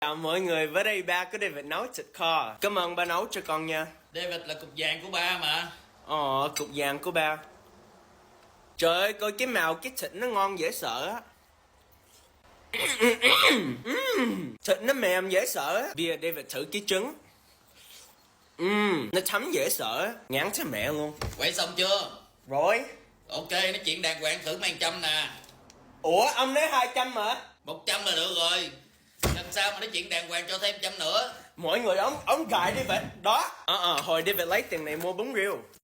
Chào mọi người, với đây ba của David nấu thịt kho. Cảm ơn ba nấu cho con nha. David là cục vàng của ba mà. Cục vàng của ba. Trời ơi, coi cái màu cái thịt nó ngon dễ sợ á. Thịt nó mềm dễ sợ á. Bây giờ David thử cái trứng. Nó thấm dễ sợ á. Ngán thế mẹ luôn. Quay xong chưa? Rồi. Ok, nói chuyện đàng hoàng thử mang trăm nè. Ủa, ông nói 200 mà. 100 là được rồi. Làm sao mà nói chuyện đàng hoàng cho thêm trăm nữa? Mọi người ông gài David. Đó. Hồi David lấy tiền này mua bún riêu.